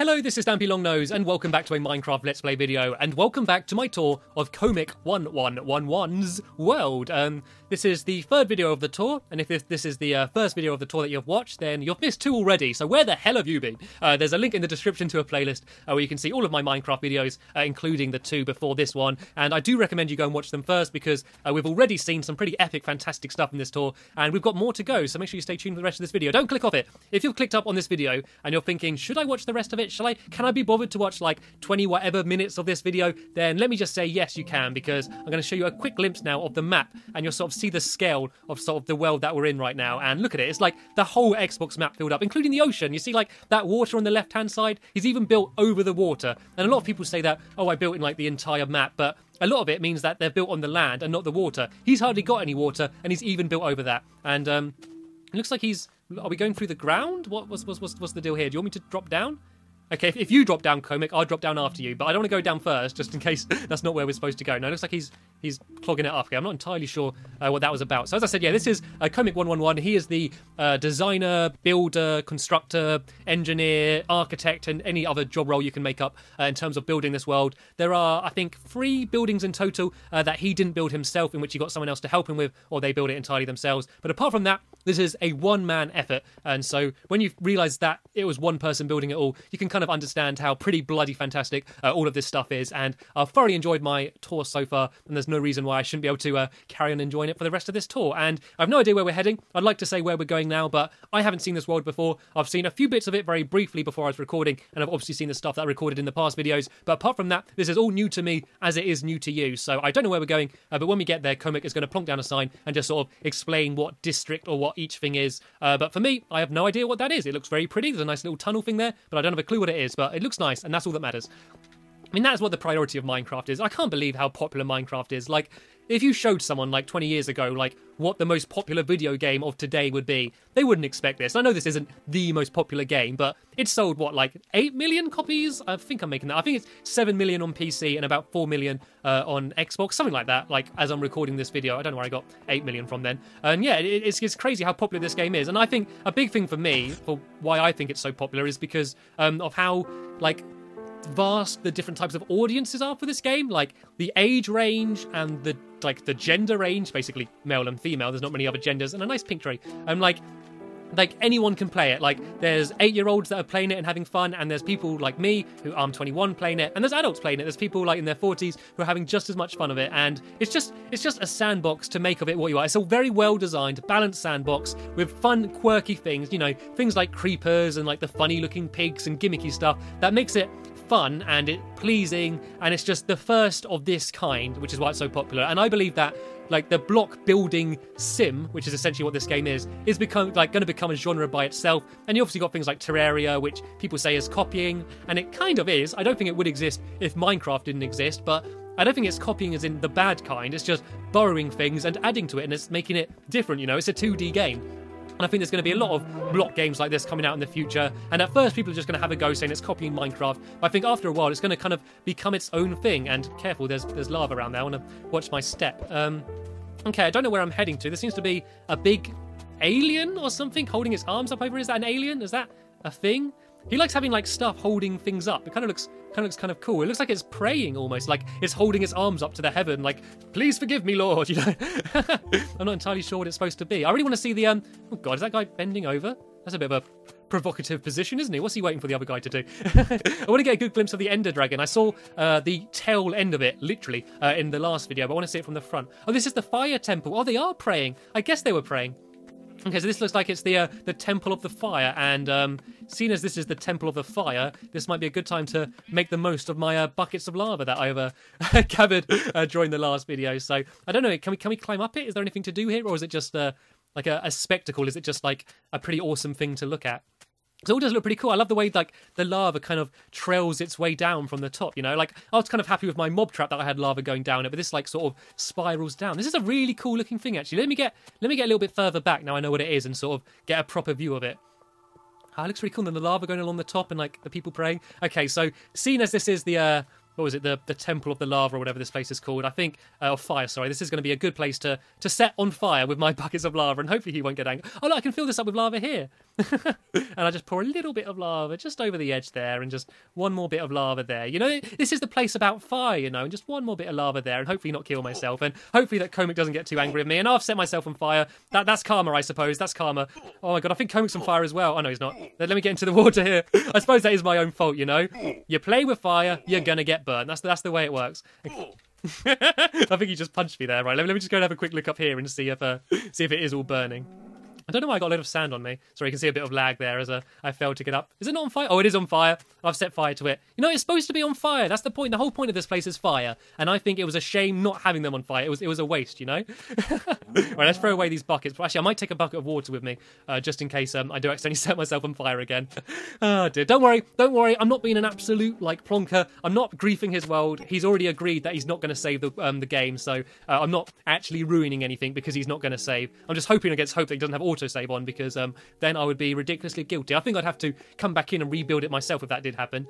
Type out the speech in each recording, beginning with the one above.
Hello, this is stampylongnose, and welcome back to a Minecraft Let's Play video, and welcome back to my tour of Comic 1111's world. This is the third video of the tour, and if this is the first video of the tour that you've watched, then you've missed two already, so where the hell have you been? There's a link in the description to a playlist where you can see all of my Minecraft videos, including the two before this one, and I do recommend you go and watch them first, because we've already seen some pretty epic, fantastic stuff in this tour, and we've got more to go, so make sure you stay tuned for the rest of this video. Don't click off it. If you've clicked up on this video, and you're thinking, should I watch the rest of it? Can I be bothered to watch like 20 whatever minutes of this video? Then let me just say yes, you can, because I'm going to show you a quick glimpse now of the map, and you'll sort of see the scale of sort of the world that we're in right now. And look at it, it's like the whole Xbox map filled up, including the ocean. You see like that water on the left hand side? He's even built over the water. And a lot of people say that, oh, I built in like the entire map, but a lot of it means that they're built on the land and not the water. He's hardly got any water, and he's even built over that. And it looks like he's... Are we going through the ground? What's the deal here? Do you want me to drop down? Okay, if you drop down, Comic, I'll drop down after you. But I don't want to go down first, just in case that's not where we're supposed to go. No, it looks like he's clogging it up. Okay, I'm not entirely sure what that was about. So as I said, yeah, this is Comic 111. He is the designer, builder, constructor, engineer, architect, and any other job role you can make up in terms of building this world. There are, I think, 3 buildings in total that he didn't build himself, in which he got someone else to help him with, or they build it entirely themselves. But apart from that, this is a one-man effort. And so when you realise that it was one person building it all, you can kind of understand how pretty bloody fantastic all of this stuff is. And I've thoroughly enjoyed my tour so far, and there's no reason why I shouldn't be able to carry on enjoying it for the rest of this tour. And I have no idea where we're heading. I'd like to say where we're going now, but I haven't seen this world before. I've seen a few bits of it very briefly before I was recording, and I've obviously seen the stuff that I recorded in the past videos. But apart from that, this is all new to me as it is new to you. So I don't know where we're going, but when we get there, Comic is going to plonk down a sign and just sort of explain what district or what each thing is. But for me, I have no idea what that is. It looks very pretty. There's a nice little tunnel thing there, but I don't have a clue what it is. But it looks nice, and that's all that matters. I mean, that's what the priority of Minecraft is. I can't believe how popular Minecraft is. Like, if you showed someone, like, 20 years ago, like, what the most popular video game of today would be, they wouldn't expect this. I know this isn't the most popular game, but it sold, what, like, 8 million copies? I think I'm making that. I think it's 7 million on PC and about 4 million on Xbox, something like that, like, as I'm recording this video. I don't know where I got 8 million from then. And yeah, it's crazy how popular this game is. And I think a big thing for me, for why I think it's so popular, is because of how, like, vast the different types of audiences are for this game. Like the age range and the gender range, basically male and female. There's not many other genders, and a nice pink tree. Like anyone can play it. Like there's 8-year-olds that are playing it and having fun, and there's people like me who I'm 21 playing it, and there's adults playing it. There's people like in their 40s who are having just as much fun of it, and it's just a sandbox to make of it what you are. It's a very well designed, balanced sandbox with fun, quirky things. You know, things like creepers and like the funny looking pigs and gimmicky stuff that makes it fun and it pleasing, and it's just the first of this kind, which is why it's so popular. And I believe that like the block building sim, which is essentially what this game is going to become a genre by itself. And you obviously got things like Terraria, which people say is copying, and it kind of is. I don't think it would exist if Minecraft didn't exist, but I don't think it's copying as in the bad kind. It's just borrowing things and adding to it, and it's making it different. You know, it's a 2D game. And I think there's going to be a lot of block games like this coming out in the future. And at first, people are just going to have a go saying it's copying Minecraft. But I think after a while, it's going to kind of become its own thing. And careful, there's lava around there. I want to watch my step. Okay, I don't know where I'm heading to. There seems to be a big alien or something holding its arms up over. Is that an alien? Is that a thing? He likes having like stuff holding things up. It kind of looks kind of cool. It looks like it's praying almost, like it's holding its arms up to the heaven, like, please forgive me, Lord, you know. I'm not entirely sure what it's supposed to be. I really want to see the oh god, is that guy bending over? That's a bit of a provocative position, isn't it? What's he waiting for the other guy to do? I want to get a good glimpse of the Ender Dragon. I saw the tail end of it, literally, in the last video, but I want to see it from the front. Oh, this is the fire temple. Oh, they are praying. I guess they were praying. Okay, so this looks like it's the Temple of the Fire, and seeing as this is the Temple of the Fire, this might be a good time to make the most of my buckets of lava that I've gathered during the last video. So, I don't know, can we climb up it? Is there anything to do here, or is it just like a spectacle? Is it just like a pretty awesome thing to look at? So it all does look pretty cool. I love the way like the lava kind of trails its way down from the top, you know? Like I was kind of happy with my mob trap that I had lava going down it, but this like sort of spirals down. This is a really cool looking thing actually. Let me get a little bit further back now I know what it is and sort of get a proper view of it. It looks really cool. And then the lava going along the top and like the people praying. Okay, so seeing as this is the what was it, the Temple of the Lava or whatever this place is called. I think, of fire, sorry. This is going to be a good place to set on fire with my buckets of lava, and hopefully he won't get angry. Oh, look, I can fill this up with lava here. And I just pour a little bit of lava just over the edge there, and just one more bit of lava there. You know, this is the place about fire, you know, and just one more bit of lava there, and hopefully not kill myself, and hopefully that Comic doesn't get too angry at me, and I've set myself on fire. That's karma, I suppose. That's karma. Oh my god, I think Comic's on fire as well. Oh no, he's not. Let me get into the water here. I suppose that is my own fault, you know. You play with fire, you're gonna get burnt. That's the way it works. I think he just punched me there. Right, let me just go and have a quick look up here and see if it is all burning. I don't know why I got a lot of sand on me. Sorry, you can see a bit of lag there as I failed to get up. Is it not on fire? Oh, it is on fire. I've set fire to it. You know, it's supposed to be on fire. That's the point. The whole point of this place is fire. And I think it was a shame not having them on fire. It was a waste, you know? Right, let's throw away these buckets. Actually, I might take a bucket of water with me, just in case I do accidentally set myself on fire again. Oh, dear. Don't worry. I'm not being an absolute, like, plonker. I'm not griefing his world. He's already agreed that he's not going to save the game, so I'm not actually ruining anything because he's not going to save. I'm just hoping against hope that he doesn't have autosave on, because then I would be ridiculously guilty. I think I'd have to come back in and rebuild it myself if that did happen.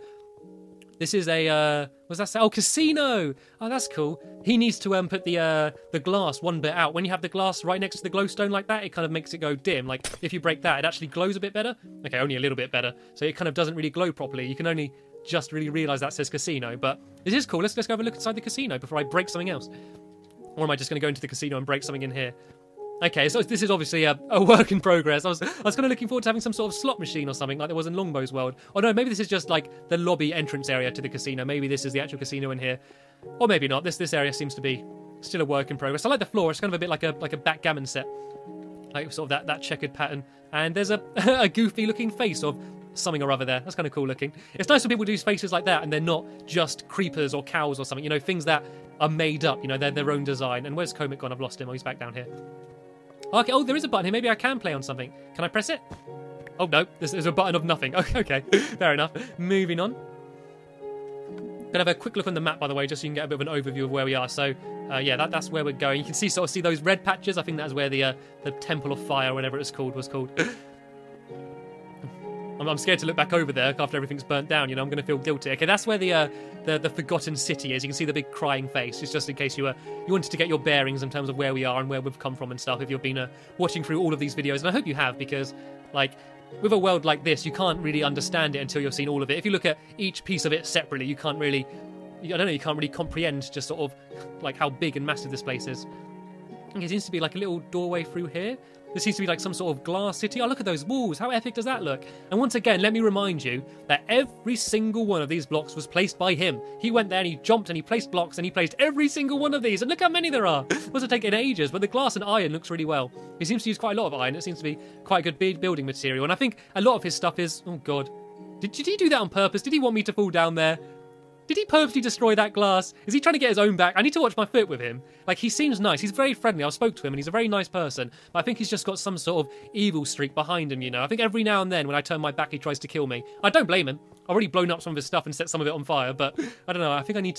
This is a what's that say? Oh, casino. Oh, that's cool. He needs to put the glass one bit out. When you have the glass right next to the glowstone like that, it kind of makes it go dim. Like if you break that, it actually glows a bit better. Okay, only a little bit better. So it kind of doesn't really glow properly. You can only just really realise that says casino. But this is cool. Let's go have a look inside the casino before I break something else. Or am I just going to go into the casino and break something in here? Okay, so this is obviously a work in progress. I was kind of looking forward to having some sort of slot machine or something like there was in Longbow's world. Oh no, maybe this is just like the lobby entrance area to the casino. Maybe this is the actual casino in here. Or maybe not. This area seems to be still a work in progress. I like the floor. It's kind of a bit like a backgammon set. Like sort of that checkered pattern. And there's a goofy looking face of something or other there. That's kind of cool looking. It's nice when people do faces like that and they're not just creepers or cows or something. You know, things that are made up. You know, they're their own design. And where's Comic gone? I've lost him. Oh, he's back down here. Okay, oh, there is a button here. Maybe I can play on something. Can I press it? Oh, no. There's a button of nothing. Okay, fair enough. Moving on. Gonna have a quick look on the map, by the way, just so you can get a bit of an overview of where we are. So, yeah, that's where we're going. You can see those red patches. I think that's where the Temple of Fire, whatever it's called, was called. I'm scared to look back over there after everything's burnt down. You know, I'm going to feel guilty. Okay, that's where the Forgotten City is. You can see the big crying face. It's just in case you wanted to get your bearings in terms of where we are and where we've come from and stuff. If you've been watching through all of these videos, and I hope you have, because like with a world like this, you can't really understand it until you've seen all of it. If you look at each piece of it separately, you can't really, I don't know, you can't really comprehend just sort of like how big and massive this place is. There seems to be like a little doorway through here. There seems to be like some sort of glass city. Oh, look at those walls. How epic does that look? And once again, let me remind you that every single one of these blocks was placed by him. He went there and he jumped and he placed blocks and he placed every single one of these. And look how many there are. It must have taken ages, but the glass and iron looks really well. He seems to use quite a lot of iron. It seems to be quite good building material. And I think a lot of his stuff is... Oh, God. Did he do that on purpose? Did he want me to fall down there? Did he purposely destroy that glass? Is he trying to get his own back? I need to watch my foot with him. Like, he seems nice. He's very friendly. I spoke to him and he's a very nice person. But I think he's just got some sort of evil streak behind him, you know. I think every now and then when I turn my back, he tries to kill me. I don't blame him. I've already blown up some of his stuff and set some of it on fire. But I don't know. I think I need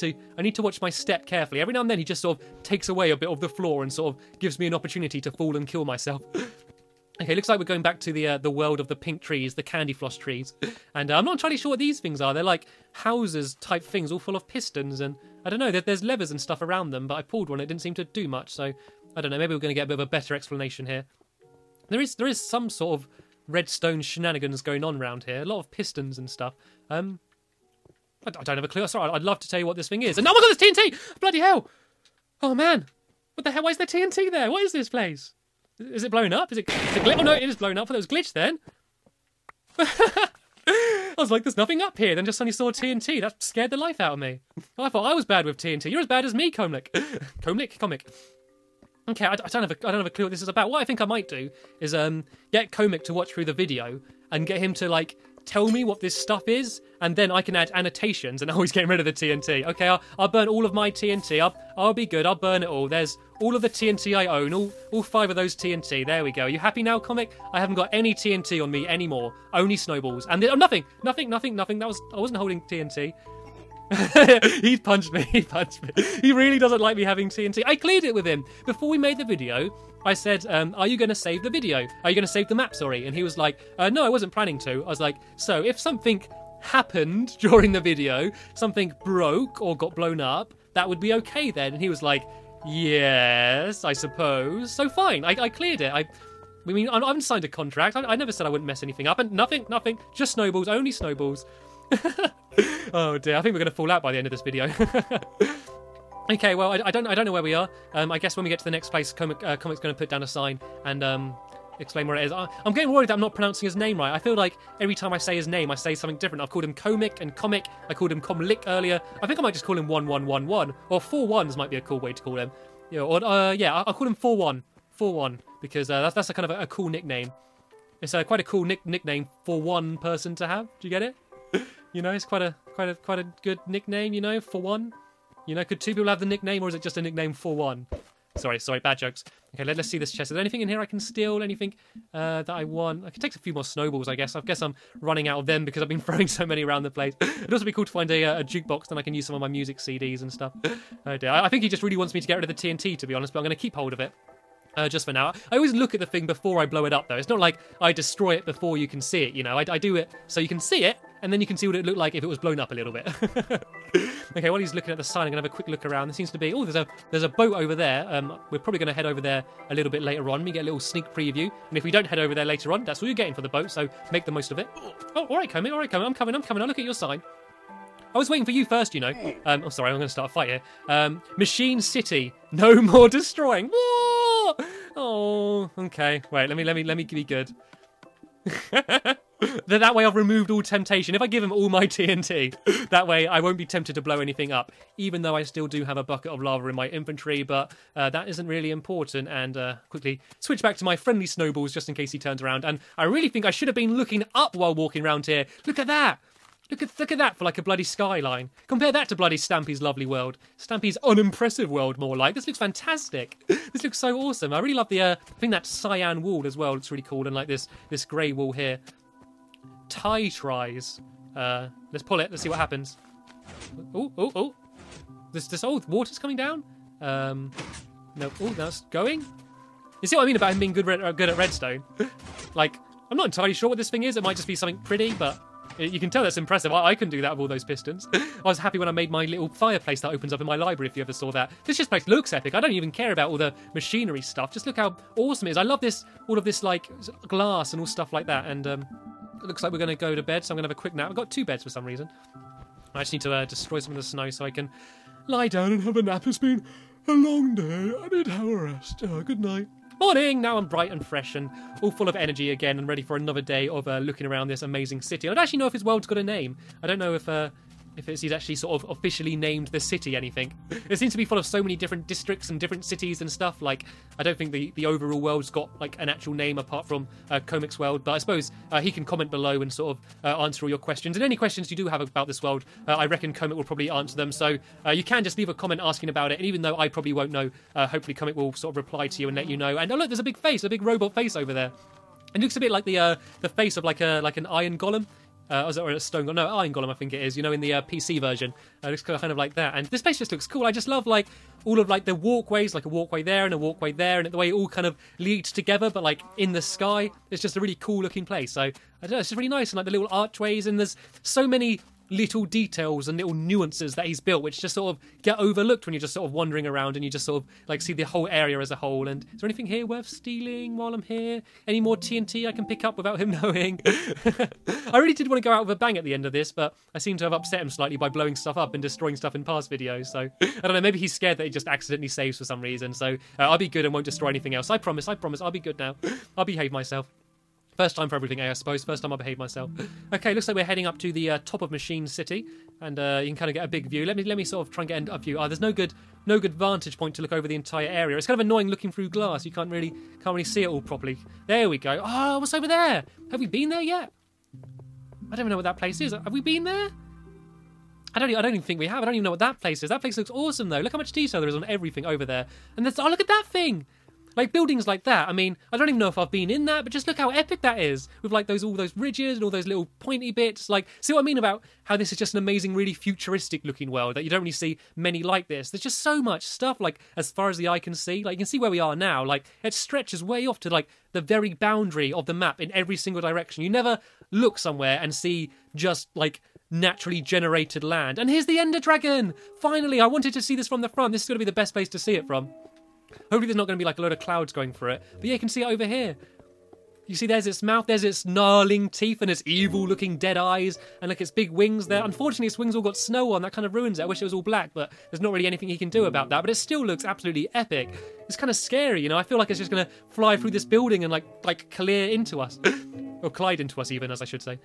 to watch my step carefully. Every now and then he just sort of takes away a bit of the floor and sort of gives me an opportunity to fall and kill myself. Okay, looks like we're going back to the world of the pink trees, the candy floss trees. And I'm not entirely sure what these things are. They're like houses type things, all full of pistons. And I don't know, there's levers and stuff around them, but I pulled one, it didn't seem to do much. So I don't know, maybe we're going to get a bit of a better explanation here. There is some sort of redstone shenanigans going on around here. A lot of pistons and stuff. I don't have a clue. Sorry, I'd love to tell you what this thing is. And oh my god, there's TNT! Bloody hell! Oh man! What the hell? Why is there TNT there? What is this place? Is it blown up? Is it glitch? Oh no, it is blown up. I thought it was glitched then. I was like, there's nothing up here. Then just suddenly saw TNT. That scared the life out of me. I thought I was bad with TNT. You're as bad as me, Comic. Comic. Okay, I don't have a clue what this is about. What I think I might do is get Comic to watch through the video and get him to like tell me what this stuff is, and then I can add annotations and always get rid of the TNT. Okay, I'll burn all of my TNT. I'll be good. I'll burn it all. There's all of the TNT I own. All 5 of those TNT. There we go. Are you happy now, Comic? I haven't got any TNT on me anymore. Only snowballs. And nothing. I wasn't holding TNT. He punched me. He really doesn't like me having TNT. I cleared it with him before we made the video. I said, are you going to save the video? Are you going to save the map, sorry? And he was like, no, I wasn't planning to. I was like, so if something happened during the video, something broke or got blown up, that would be okay then. And he was like, yes, I suppose. So fine, I cleared it. I mean, I haven't signed a contract. I never said I wouldn't mess anything up. And nothing, just snowballs, only snowballs. Oh dear, I think we're going to fall out by the end of this video. Okay, well, I don't know where we are. I guess when we get to the next place, Comic's going to put down a sign and explain where it is. I'm getting worried that I'm not pronouncing his name right. I feel like every time I say his name, I say something different. I've called him Comic and Comic. I called him Comlick earlier. I think I might just call him 1111, or 41s might be a cool way to call him. Yeah, or yeah, I'll call him 41 because that's a kind of a cool nickname. It's quite a cool nickname for one person to have. Do you get it? You know, it's quite a good nickname. You know, for one. You know, could two people have the nickname, or is it just a nickname for one? Sorry, bad jokes. Okay, let's see this chest. Is there anything in here I can steal? Anything that I want? I can take a few more snowballs, I guess. I guess I'm running out of them because I've been throwing so many around the place. It'd also be cool to find a jukebox, then I can use some of my music CDs and stuff. Oh dear. I think he just really wants me to get rid of the TNT, to be honest, but I'm going to keep hold of it. Just for now. I always look at the thing before I blow it up, though. It's not like I destroy it before you can see it, you know. I do it so you can see it, and then you can see what it looked like if it was blown up a little bit. Okay, while he's looking at the sign, I'm going to have a quick look around. There seems to be... Oh, there's a boat over there. We're probably going to head over there a little bit later on. We get a little sneak preview. And if we don't head over there later on, that's all you're getting for the boat, so make the most of it. Oh, all right, Comic. I'm coming. I'll look at your sign. I was waiting for you first, you know. Oh, sorry, I'm going to start a fight here. Machine City. No more destroying. Whoa! Oh, okay. Wait, let me be good. That way I've removed all temptation. If I give him all my TNT, that way I won't be tempted to blow anything up, even though I still do have a bucket of lava in my inventory, but that isn't really important. And quickly switch back to my friendly snowballs just in case he turns around. And I really think I should have been looking up while walking around here. Look at that. Look at that for like a bloody skyline. Compare that to bloody Stampy's lovely world. Stampy's unimpressive world, more like. This looks fantastic. This looks so awesome. I really love the, I think that cyan wall as well. It's really cool. And like this grey wall here. Tie tries. Let's pull it. Let's see what happens. Oh. This old water's coming down. No. Oh, that's going. You see what I mean about him being good at redstone? Like, I'm not entirely sure what this thing is. It might just be something pretty, but... You can tell that's impressive. I can do that with all those pistons. I was happy when I made my little fireplace that opens up in my library, if you ever saw that. This place looks epic. I don't even care about all the machinery stuff. Just look how awesome it is. I love all of this, like, glass and all stuff like that. And it looks like we're going to go to bed, so I'm going to have a quick nap. I've got 2 beds for some reason. I just need to destroy some of the snow so I can lie down and have a nap. It's been a long day. I need to have a rest. Good night. Morning! Now I'm bright and fresh and all full of energy again and ready for another day of looking around this amazing city. I don't actually know if his world's got a name. I don't know if he's actually sort of officially named the city anything. It seems to be full of so many different districts and different cities and stuff. Like, I don't think the overall world's got like an actual name apart from Comic's world. But I suppose he can comment below and sort of answer all your questions. And any questions you do have about this world, I reckon Comic will probably answer them. So you can just leave a comment asking about it. And even though I probably won't know, hopefully Comic will sort of reply to you and let you know. And oh look, there's a big face, a big robot face over there. It looks a bit like the face of like an iron golem. Or a stone golem. No, iron golem I think it is. You know, in the PC version. It looks kind of like that. And this place just looks cool. I just love like all of like the walkways, like a walkway there and a walkway there, and the way it all kind of leads together, but like in the sky. It's just a really cool looking place. So I don't know, it's just really nice. And like the little archways, and there's so many little details and little nuances that he's built, which just sort of get overlooked when you're just sort of wandering around and you just sort of like see the whole area as a whole. And is there anything here worth stealing while I'm here? Any more TNT I can pick up without him knowing? I really did want to go out with a bang at the end of this, but I seem to have upset him slightly by blowing stuff up and destroying stuff in past videos. So I don't know, maybe he's scared that he just accidentally saves for some reason. So I'll be good and won't destroy anything else. I promise. I'll be good now. I'll behave myself. First time for everything, I suppose. First time I behave myself. Okay, looks like we're heading up to the top of Machine City, and you can kind of get a big view. Let me sort of try and get a view. There's no good vantage point to look over the entire area. It's kind of annoying looking through glass. You can't really see it all properly. There we go. Oh, what's over there? Have we been there yet? I don't even know what that place is. Have we been there? I don't even think we have. I don't even know what that place is. That place looks awesome though. Look how much detail there is on everything over there. And there's, oh, look at that thing. Like buildings like that. I mean, I don't even know if I've been in that, but just look how epic that is with like all those ridges and all those little pointy bits. Like, see what I mean about how this is just an amazing, really futuristic looking world that you don't really see many like this. There's just so much stuff, like as far as the eye can see. Like you can see where we are now. Like it stretches way off to like the very boundary of the map in every single direction. You never look somewhere and see just like naturally generated land. And here's the Ender Dragon! Finally, I wanted to see this from the front. This is going to be the best place to see it from. Hopefully there's not going to be like a load of clouds going for it. But yeah, you can see it over here. You see there's its mouth, there's its gnarling teeth and its evil looking dead eyes and like its big wings there. Unfortunately its wings all got snow on, that kind of ruins it. I wish it was all black, but there's not really anything he can do about that. But it still looks absolutely epic. It's kind of scary, you know. I feel like it's just going to fly through this building and like clear into us. Or collide into us even, as I should say.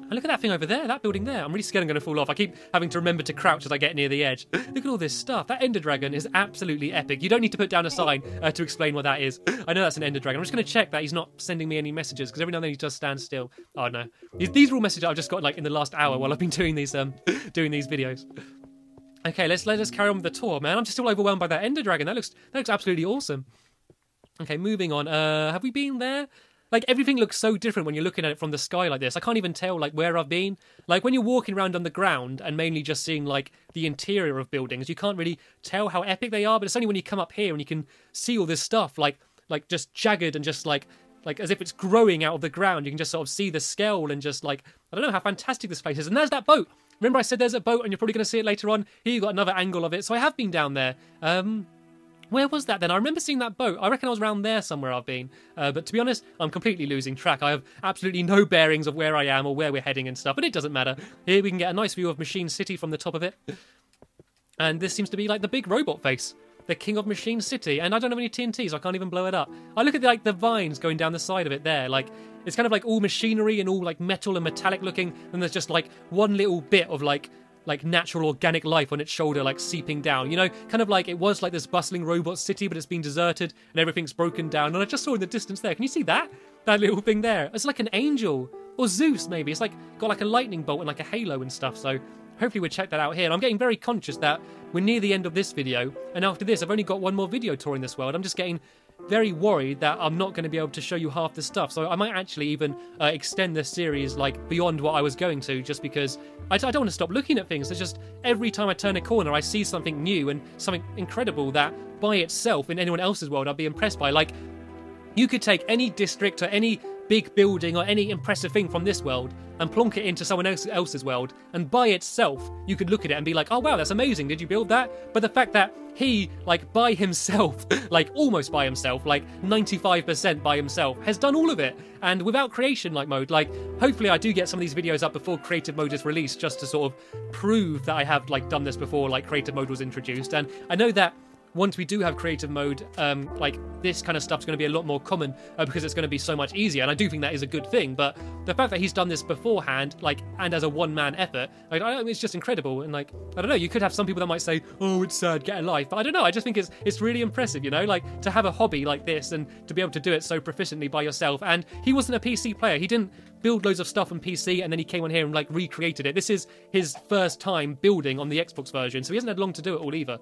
And look at that thing over there, that building there. I'm really scared I'm going to fall off. I keep having to remember to crouch as I get near the edge. Look at all this stuff. That Ender Dragon is absolutely epic. You don't need to put down a sign to explain what that is. I know that's an Ender Dragon. I'm just going to check that he's not sending me any messages, because every now and then he does stand still. Oh, no. These are all messages I've just got like in the last hour while I've been doing these videos. Okay, let's carry on with the tour, man. I'm just still overwhelmed by that Ender Dragon. That looks absolutely awesome. Okay, moving on. Have we been there? Like, everything looks so different when you're looking at it from the sky like this. I can't even tell, like, where I've been. Like, when you're walking around on the ground and mainly just seeing, like, the interior of buildings, you can't really tell how epic they are. But it's only when you come up here and you can see all this stuff, like just jagged and just, like as if it's growing out of the ground. You can just sort of see the scale and just, like, I don't know how fantastic this place is. And there's that boat. Remember I said there's a boat and you're probably going to see it later on? Here you got another angle of it. So I have been down there. Where was that then? I remember seeing that boat. I reckon I was around there somewhere I've been. But to be honest, I'm completely losing track. I have absolutely no bearings of where I am or where we're heading and stuff. But it doesn't matter. Here we can get a nice view of Machine City from the top of it. And this seems to be like the big robot face. The king of Machine City. And I don't have any TNT, so I can't even blow it up. I look at like the vines going down the side of it there. Like, it's kind of like all machinery and all like metal and metallic looking. And there's just like one little bit of like natural organic life on its shoulder, like seeping down, you know, kind of like it was like this bustling robot city, but it's been deserted and everything's broken down. And I just saw in the distance there, can you see that little thing there? It's like an angel, or Zeus maybe. It's like got like a lightning bolt and like a halo and stuff. So hopefully we'll check that out here. And I'm getting very conscious that we're near the end of this video, and after this I've only got one more video touring this world. I'm just getting very worried that I'm not going to be able to show you half the stuff, so I might actually even extend this series like beyond what I was going to, just because I don't want to stop looking at things. It's just every time I turn a corner I see something new and something incredible that by itself in anyone else's world I'd be impressed by. Like, you could take any district or any big building or any impressive thing from this world and plonk it into someone else's world, and by itself you could look at it and be like, oh wow, that's amazing, did you build that? But the fact that he, like by himself, like almost by himself, like 95% by himself, has done all of it, and without creation like mode, like hopefully I do get some of these videos up before creative mode is released, just to sort of prove that I have like done this before like creative mode was introduced. And I know that once we do have creative mode, like this kind of stuff's going to be a lot more common because it's going to be so much easier, and I do think that is a good thing. But the fact that he's done this beforehand, like, and as a one-man effort, like, it's just incredible. And like, I don't know, you could have some people that might say, oh, it's sad, get a life, but I don't know, I just think it's really impressive, you know, like to have a hobby like this and to be able to do it so proficiently by yourself. And he wasn't a PC player, he didn't build loads of stuff on PC and then he came on here and like recreated it. This is his first time building on the Xbox version, so he hasn't had long to do it all either.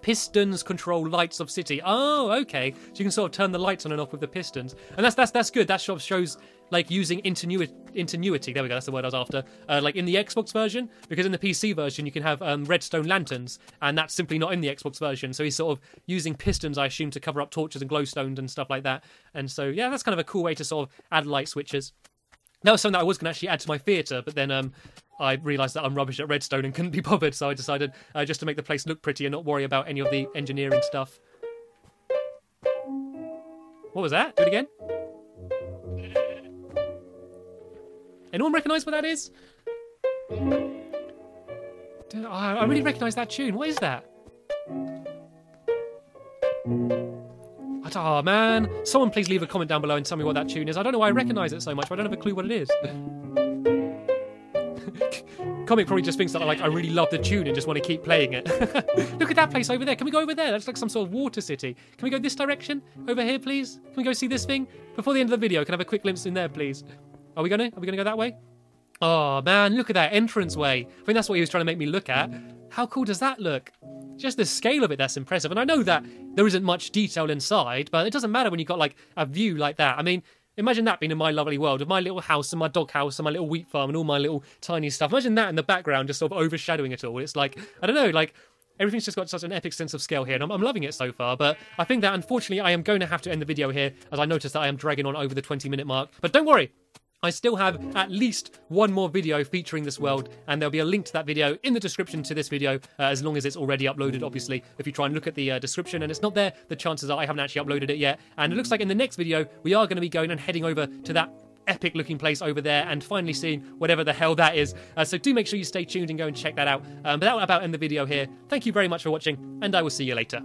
Pistons control lights of city. Oh, okay. So you can sort of turn the lights on and off with the pistons, and that's good. That sort of shows like using ingenuity. There we go. That's the word I was after. Like in the Xbox version, because in the PC version you can have redstone lanterns, and that's simply not in the Xbox version. So he's sort of using pistons, I assume, to cover up torches and glowstones and stuff like that. And so yeah, that's kind of a cool way to sort of add light switches. That was something that I was going to actually add to my theatre, but then I realised that I'm rubbish at redstone and couldn't be bothered, so I decided just to make the place look pretty and not worry about any of the engineering stuff. What was that? Do it again. Anyone recognise what that is? I really recognise that tune. What is that? Oh man, someone please leave a comment down below and tell me what that tune is. I don't know why I recognise it so much, but I don't have a clue what it is. Comic probably just thinks that I really love the tune and just want to keep playing it. Look at that place over there. Can we go over there? That's like some sort of water city. Can we go this direction? Over here, please? Can we go see this thing? Before the end of the video, can I have a quick glimpse in there, please? Are we gonna go that way? Oh man, look at that entranceway. I think that's what he was trying to make me look at. How cool does that look? Just the scale of it, that's impressive. And I know that there isn't much detail inside, but it doesn't matter when you've got like a view like that. I mean, imagine that being in my lovely world with my little house and my dog house and my little wheat farm and all my little tiny stuff. Imagine that in the background just sort of overshadowing it all. It's like, I don't know, like everything's just got such an epic sense of scale here, and I'm loving it so far. But I think that unfortunately I am going to have to end the video here, as I noticed that I am dragging on over the 20-minute mark. But don't worry, I still have at least one more video featuring this world, and there'll be a link to that video in the description to this video, as long as it's already uploaded, obviously. If you try and look at the description and it's not there, the chances are I haven't actually uploaded it yet. And it looks like in the next video, we are going to be going and heading over to that epic looking place over there and finally seeing whatever the hell that is. So do make sure you stay tuned and go and check that out. But that will about end the video here. Thank you very much for watching, and I will see you later.